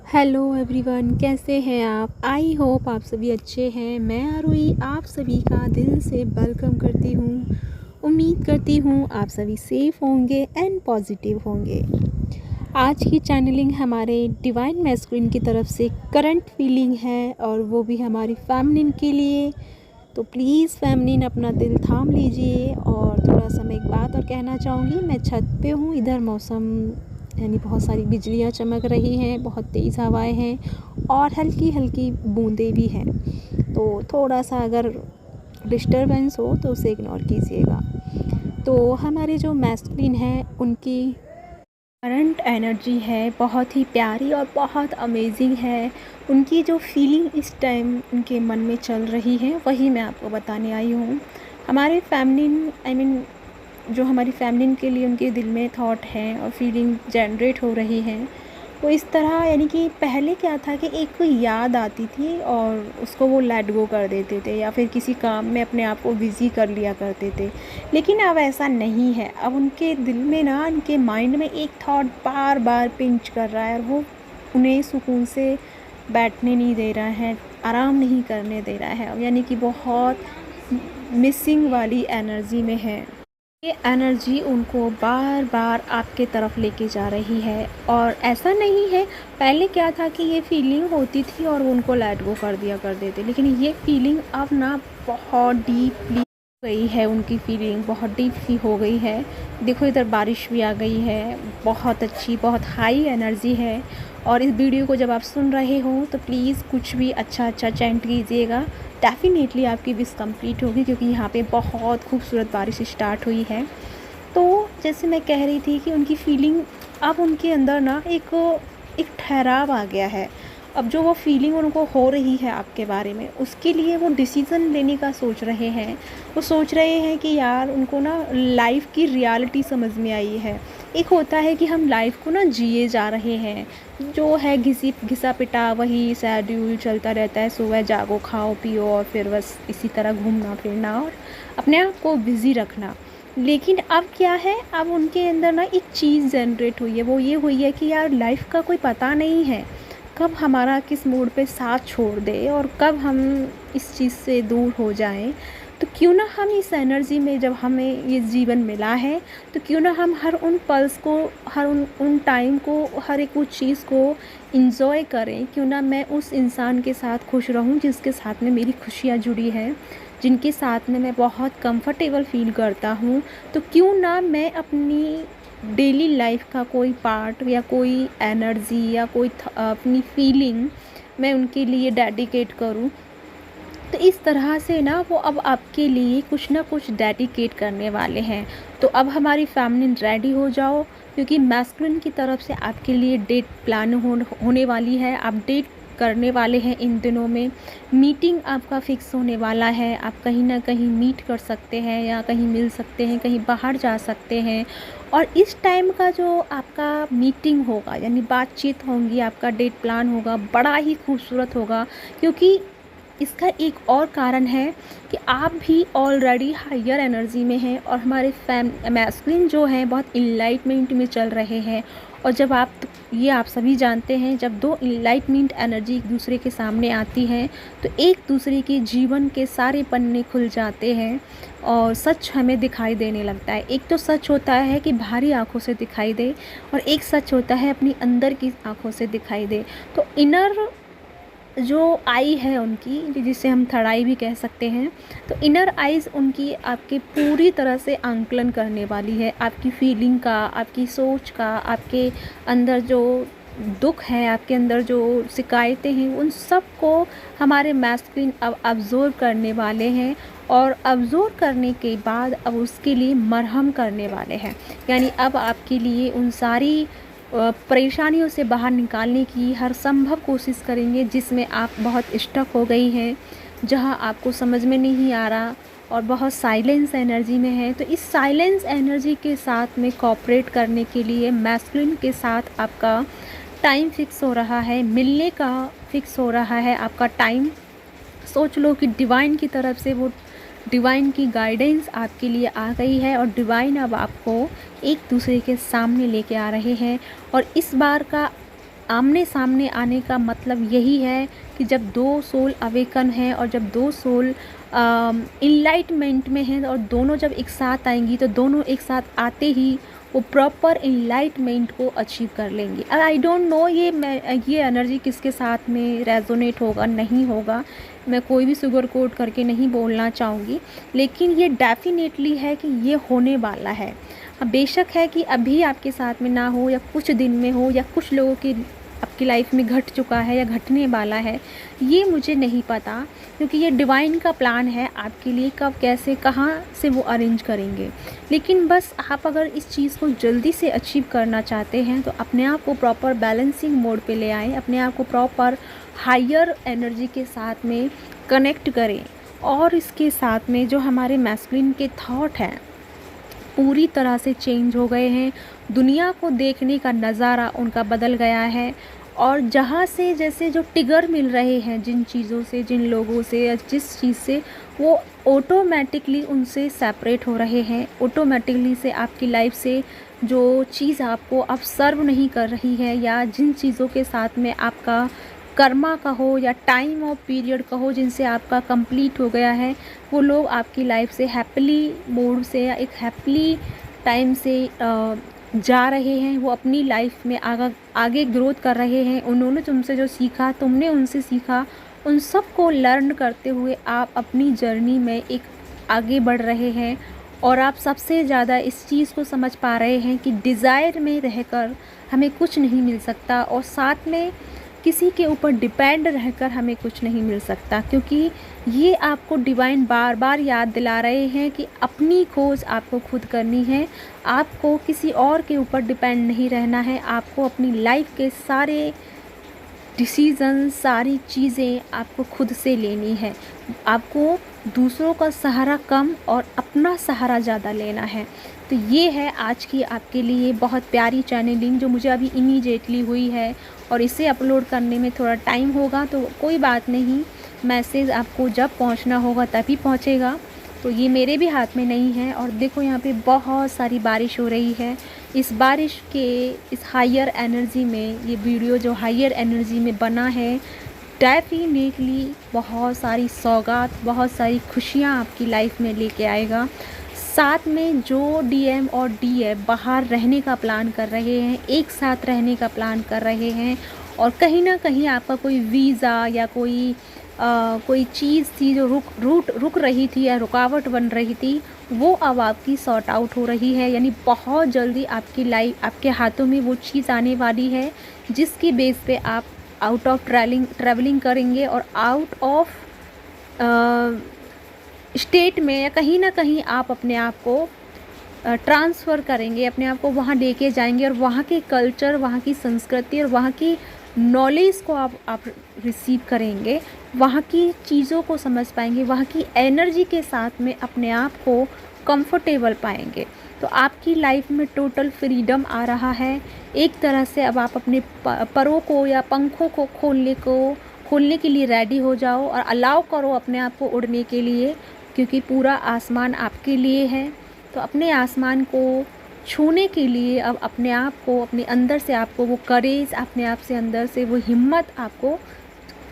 Hello everyone, कैसे हैं आप। आई होप आप सभी अच्छे हैं। मैं आरुई आप सभी का दिल से वेलकम करती हूँ। उम्मीद करती हूँ आप सभी सेफ़ होंगे एंड पॉजिटिव होंगे। आज की चैनलिंग हमारे डिवाइन मैस्कुलिन की तरफ से करंट फीलिंग है और वो भी हमारी फेमिनिन के लिए। तो प्लीज़ फेमिनिन अपना दिल थाम लीजिए। और थोड़ा सा मैं एक बात और कहना चाहूँगी। मैं छत पे हूँ, इधर मौसम यानी बहुत सारी बिजलियाँ चमक रही हैं, बहुत तेज़ हवाएं हैं और हल्की हल्की बूंदें भी हैं। तो थोड़ा सा अगर डिस्टरबेंस हो तो उसे इग्नोर कीजिएगा। तो हमारे जो मैस्कुलिन है उनकी करंट एनर्जी है बहुत ही प्यारी और बहुत अमेजिंग है। उनकी जो फीलिंग इस टाइम उनके मन में चल रही है वही मैं आपको बताने आई हूँ। हमारे फेमिनिन जो हमारी फेमिनिन के लिए उनके दिल में थॉट हैं और फीलिंग जनरेट हो रही हैं वो इस तरह, यानी कि पहले क्या था कि एक कोई याद आती थी और उसको वो लेट गो कर देते थे या फिर किसी काम में अपने आप को बिज़ी कर लिया करते थे। लेकिन अब ऐसा नहीं है। अब उनके दिल में ना, उनके माइंड में एक थॉट बार बार पिंच कर रहा है और वो उन्हें सुकून से बैठने नहीं दे रहा है, आराम नहीं करने दे रहा है, यानी कि बहुत मिसिंग वाली एनर्जी में है। ये एनर्जी उनको बार बार आपके तरफ लेके जा रही है। और ऐसा नहीं है, पहले क्या था कि ये फीलिंग होती थी और वो उनको लेट गो कर दिया करते थे, लेकिन ये फीलिंग अब ना बहुत डीपली गई है। उनकी फीलिंग बहुत डीप सी हो गई है। देखो इधर बारिश भी आ गई है, बहुत अच्छी, बहुत हाई एनर्जी है। और इस वीडियो को जब आप सुन रहे हो तो प्लीज़ कुछ भी अच्छा अच्छा चैंट कीजिएगा। डेफिनेटली आपकी विश कंप्लीट होगी, क्योंकि यहाँ पे बहुत खूबसूरत बारिश स्टार्ट हुई है। तो जैसे मैं कह रही थी कि उनकी फीलिंग अब उनके अंदर ना एक ठहराव आ गया है। अब जो वो फीलिंग उनको हो रही है आपके बारे में, उसके लिए वो डिसीज़न लेने का सोच रहे हैं। वो सोच रहे हैं कि यार उनको ना लाइफ की रियलिटी समझ में आई है। एक होता है कि हम लाइफ को ना जिए जा रहे हैं, जो है घिसा पिटा वही शेड्यूल चलता रहता है। सुबह जागो, खाओ पियो और फिर बस इसी तरह घूमना फिरना और अपने आप को बिज़ी रखना। लेकिन अब क्या है, अब उनके अंदर ना एक चीज़ जनरेट हुई है। वो ये हुई है कि यार लाइफ का कोई पता नहीं है कब हमारा किस मूड पे साथ छोड़ दे और कब हम इस चीज़ से दूर हो जाएं। तो क्यों ना हम इस एनर्जी में, जब हमें ये जीवन मिला है, तो क्यों ना हम हर उन पल्स को, हर उन टाइम को, हर एक उस चीज़ को इंजॉय करें। क्यों ना मैं उस इंसान के साथ खुश रहूं जिसके साथ में मेरी खुशियाँ जुड़ी हैं, जिनके साथ में मैं बहुत कंफर्टेबल फील करता हूँ। तो क्यों ना मैं अपनी डेली लाइफ का कोई पार्ट या कोई एनर्जी या कोई अपनी फीलिंग मैं उनके लिए डेडिकेट करूं। तो इस तरह से ना वो अब आपके लिए कुछ ना कुछ डेडिकेट करने वाले हैं। तो अब हमारी फैमिली रेडी हो जाओ, क्योंकि मैस्कुलिन की तरफ से आपके लिए डेट प्लान होने वाली है। आप डेट करने वाले हैं इन दिनों में। मीटिंग आपका फिक्स होने वाला है। आप कहीं ना कहीं मीट कर सकते हैं या कहीं मिल सकते हैं, कहीं बाहर जा सकते हैं। और इस टाइम का जो आपका मीटिंग होगा, यानी बातचीत होंगी, आपका डेट प्लान होगा, बड़ा ही खूबसूरत होगा। क्योंकि इसका एक और कारण है कि आप भी ऑलरेडी हायर एनर्जी में हैं और हमारे मैस्कुलिन जो हैं बहुत इनलाइटमेंट में चल रहे हैं। और जब आप सभी जानते हैं, जब दो इनलाइटमेंट एनर्जी एक दूसरे के सामने आती हैं तो एक दूसरे के जीवन के सारे पन्ने खुल जाते हैं और सच हमें दिखाई देने लगता है। एक तो सच होता है कि बाहरी आंखों से दिखाई दे, और एक सच होता है अपनी अंदर की आंखों से दिखाई दे। तो इनर जो आई है उनकी, जिसे हम थर्ड आई भी कह सकते हैं, तो इनर आइज़ उनकी आपके पूरी तरह से आंकलन करने वाली है। आपकी फीलिंग का, आपकी सोच का, आपके अंदर जो दुख है, आपके अंदर जो शिकायतें हैं, उन सब को हमारे मैस्कुलिन अब ऑब्जर्व करने वाले हैं। और ऑब्जर्व करने के बाद अब उसके लिए मरहम करने वाले हैं। यानी अब आपके लिए उन सारी परेशानियों से बाहर निकालने की हर संभव कोशिश करेंगे जिसमें आप बहुत स्टक हो गई हैं, जहां आपको समझ में नहीं आ रहा और बहुत साइलेंस एनर्जी में है। तो इस साइलेंस एनर्जी के साथ में कोऑपरेट करने के लिए मैस्कुलिन के साथ आपका टाइम फिक्स हो रहा है, मिलने का फिक्स हो रहा है आपका टाइम। सोच लो कि डिवाइन की तरफ से वो डिवाइन की गाइडेंस आपके लिए आ गई है और डिवाइन अब आपको एक दूसरे के सामने लेके आ रहे हैं। और इस बार का आमने सामने आने का मतलब यही है कि जब दो सोल अवेकन हैं और जब दो सोल इनलाइटमेंट में हैं और दोनों जब एक साथ आएंगी तो दोनों एक साथ आते ही वो प्रॉपर इनलाइटमेंट को अचीव कर लेंगे। आई डोंट नो ये एनर्जी किसके साथ में रेजोनेट होगा नहीं होगा, मैं कोई भी शुगर कोट करके नहीं बोलना चाहूँगी, लेकिन ये डेफिनेटली है कि ये होने वाला है। बेशक है कि अभी आपके साथ में ना हो या कुछ दिन में हो या कुछ लोगों की आपकी लाइफ में घट चुका है या घटने वाला है, ये मुझे नहीं पता, क्योंकि ये डिवाइन का प्लान है आपके लिए, कब कैसे कहाँ से वो अरेंज करेंगे। लेकिन बस आप अगर इस चीज़ को जल्दी से अचीव करना चाहते हैं तो अपने आप को प्रॉपर बैलेंसिंग मोड पे ले आएँ, अपने आप को प्रॉपर हायर एनर्जी के साथ में कनेक्ट करें। और इसके साथ में जो हमारे मैस्कुलिन के थॉट हैं पूरी तरह से चेंज हो गए हैं, दुनिया को देखने का नज़ारा उनका बदल गया है। और जहाँ से जैसे जो ट्रिगर मिल रहे हैं जिन चीज़ों से, जिन लोगों से या जिस चीज़ से, वो ऑटोमेटिकली उनसे सेपरेट हो रहे हैं। ऑटोमेटिकली से आपकी लाइफ से जो चीज़ आपको अब सर्व नहीं कर रही है या जिन चीज़ों के साथ में आपका कर्मा कहो या टाइम और पीरियड कहो जिनसे आपका कंप्लीट हो गया है, वो लोग आपकी लाइफ से हैप्पीली मोड से या एक हैप्पीली टाइम से जा रहे हैं। वो अपनी लाइफ में आगे ग्रोथ कर रहे हैं। उन्होंने तुमसे जो सीखा, तुमने उनसे सीखा, उन सब को लर्न करते हुए आप अपनी जर्नी में एक आगे बढ़ रहे हैं। और आप सबसे ज़्यादा इस चीज़ को समझ पा रहे हैं कि डिज़ायर में रहकर हमें कुछ नहीं मिल सकता और साथ में किसी के ऊपर डिपेंड रहकर हमें कुछ नहीं मिल सकता, क्योंकि ये आपको डिवाइन बार बार याद दिला रहे हैं कि अपनी खोज आपको खुद करनी है। आपको किसी और के ऊपर डिपेंड नहीं रहना है। आपको अपनी लाइफ के सारे डिसीज़न, सारी चीज़ें आपको खुद से लेनी है। आपको दूसरों का सहारा कम और अपना सहारा ज़्यादा लेना है। तो ये है आज की आपके लिए बहुत प्यारी चैनलिंग जो मुझे अभी इमीडिएटली हुई है, और इसे अपलोड करने में थोड़ा टाइम होगा तो कोई बात नहीं, मैसेज आपको जब पहुंचना होगा तभी पहुंचेगा। तो ये मेरे भी हाथ में नहीं है। और देखो यहाँ पे बहुत सारी बारिश हो रही है। इस बारिश के इस हायर एनर्जी में ये वीडियो जो हायर एनर्जी में बना है, डेफिनेटली बहुत सारी सौगात, बहुत सारी खुशियाँ आपकी लाइफ में लेके आएगा। साथ में जो डीएम और डीएफ बाहर रहने का प्लान कर रहे हैं, एक साथ रहने का प्लान कर रहे हैं, और कहीं ना कहीं आपका कोई वीज़ा या कोई चीज़ थी जो रुक रही थी या रुकावट बन रही थी, वो अब आपकी सॉर्ट आउट हो रही है। यानी बहुत जल्दी आपकी लाइफ, आपके हाथों में वो चीज़ आने वाली है जिसकी बेस पे आप आउट ऑफ ट्रैवलिंग करेंगे और आउट ऑफ स्टेट में या कहीं ना कहीं आप अपने आप को ट्रांसफ़र करेंगे, अपने आप को वहाँ लेके जाएंगे और वहाँ के कल्चर, वहाँ की संस्कृति और वहाँ की नॉलेज को आप रिसीव करेंगे, वहाँ की चीज़ों को समझ पाएंगे, वहाँ की एनर्जी के साथ में अपने आप को कंफर्टेबल पाएंगे। तो आपकी लाइफ में टोटल फ्रीडम आ रहा है। एक तरह से अब आप अपने परों को या पंखों को खोलने के लिए रेडी हो जाओ और अलाउ करो अपने आप को उड़ने के लिए, क्योंकि पूरा आसमान आपके लिए है। तो अपने आसमान को छूने के लिए अब अपने आप को, अपने अंदर से आपको वो करेज, अपने आप से अंदर से वो हिम्मत आपको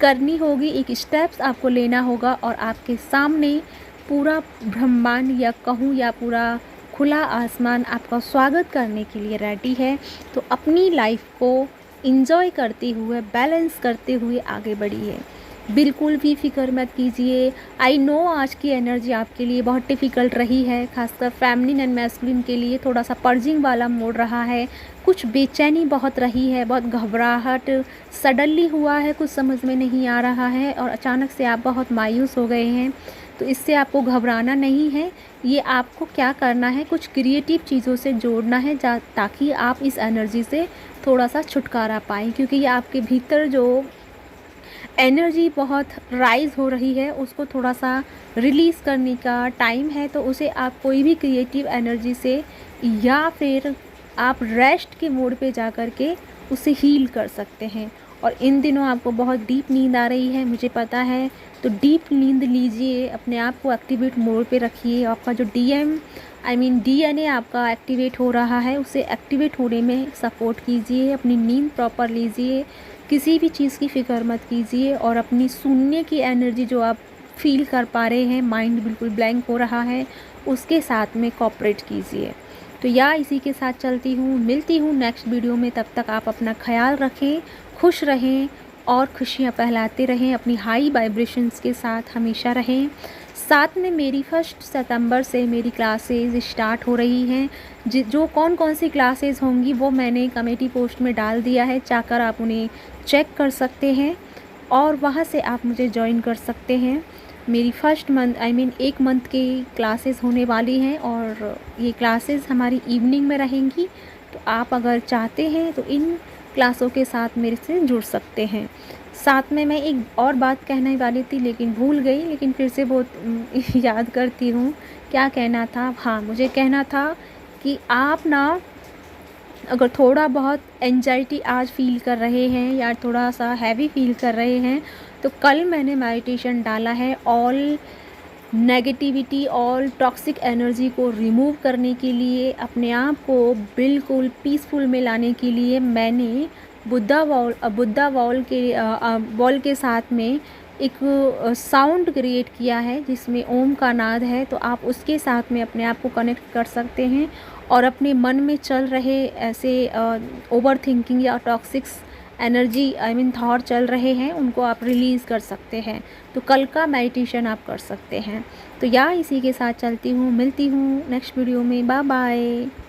करनी होगी। एक स्टेप्स आपको लेना होगा और आपके सामने पूरा ब्रह्मांड या कहूँ या पूरा खुला आसमान आपका स्वागत करने के लिए रेडी है। तो अपनी लाइफ को इंजॉय करते हुए, बैलेंस करते हुए आगे बढ़िए। बिल्कुल भी फ़िक्र मत कीजिए। आई नो आज की एनर्जी आपके लिए बहुत डिफ़िकल्ट रही है, खासकर फेमिनिन एंड मैस्कुलिन के लिए थोड़ा सा पर्जिंग वाला मोड रहा है। कुछ बेचैनी बहुत रही है, बहुत घबराहट सडनली हुआ है, कुछ समझ में नहीं आ रहा है और अचानक से आप बहुत मायूस हो गए हैं। तो इससे आपको घबराना नहीं है। ये आपको क्या करना है, कुछ क्रिएटिव चीज़ों से जोड़ना है ताकि आप इस एनर्जी से थोड़ा सा छुटकारा पाएँ, क्योंकि ये आपके भीतर जो एनर्जी बहुत राइज़ हो रही है उसको थोड़ा सा रिलीज़ करने का टाइम है। तो उसे आप कोई भी क्रिएटिव एनर्जी से या फिर आप रेस्ट के मोड पे जा कर के उसे हील कर सकते हैं। और इन दिनों आपको बहुत डीप नींद आ रही है, मुझे पता है। तो डीप नींद लीजिए, अपने आप को एक्टिवेट मोड पे रखिए। आपका जो डीएनए आपका एक्टिवेट हो रहा है, उसे एक्टिवेट होने में सपोर्ट कीजिए। अपनी नींद प्रॉपर लीजिए, किसी भी चीज़ की फ़िक्र मत कीजिए, और अपनी शून्य की एनर्जी जो आप फील कर पा रहे हैं, माइंड बिल्कुल ब्लैंक हो रहा है, उसके साथ में कोऑपरेट कीजिए। तो या इसी के साथ चलती हूँ, मिलती हूँ नेक्स्ट वीडियो में। तब तक आप अपना ख्याल रखें, खुश रहें और खुशियाँ फैलाते रहें, अपनी हाई वाइब्रेशंस के साथ हमेशा रहें। साथ में मेरी 1 सितंबर से मेरी क्लासेस स्टार्ट हो रही हैं। जो कौन कौन सी क्लासेस होंगी वो मैंने कमेटी पोस्ट में डाल दिया है, चाहकर आप उन्हें चेक कर सकते हैं और वहाँ से आप मुझे ज्वाइन कर सकते हैं। मेरी फर्स्ट मंथ 1 मंथ की क्लासेस होने वाली हैं, और ये क्लासेस हमारी इवनिंग में रहेंगी। तो आप अगर चाहते हैं तो इन क्लासों के साथ मेरे से जुड़ सकते हैं। साथ में मैं एक और बात कहने वाली थी लेकिन भूल गई, लेकिन फिर से बहुत याद करती हूँ। क्या कहना था? हाँ, मुझे कहना था कि आप ना अगर थोड़ा बहुत एंजाइटी आज फ़ील कर रहे हैं या थोड़ा सा हैवी फ़ील कर रहे हैं, तो कल मैंने मेडिटेशन डाला है all negativity, all toxic energy को रिमूव करने के लिए, अपने आप को बिल्कुल पीसफुल में लाने के लिए मैंने बुद्धा वॉल के साथ में एक साउंड क्रिएट किया है जिसमें ओम का नाद है। तो आप उसके साथ में अपने आप को कनेक्ट कर सकते हैं और अपने मन में चल रहे ऐसे ओवर थिंकिंग या टॉक्सिक्स एनर्जी थॉट चल रहे हैं, उनको आप रिलीज़ कर सकते हैं। तो कल का मेडिटेशन आप कर सकते हैं। तो या इसी के साथ चलती हूँ, मिलती हूँ नेक्स्ट वीडियो में। Bye bye.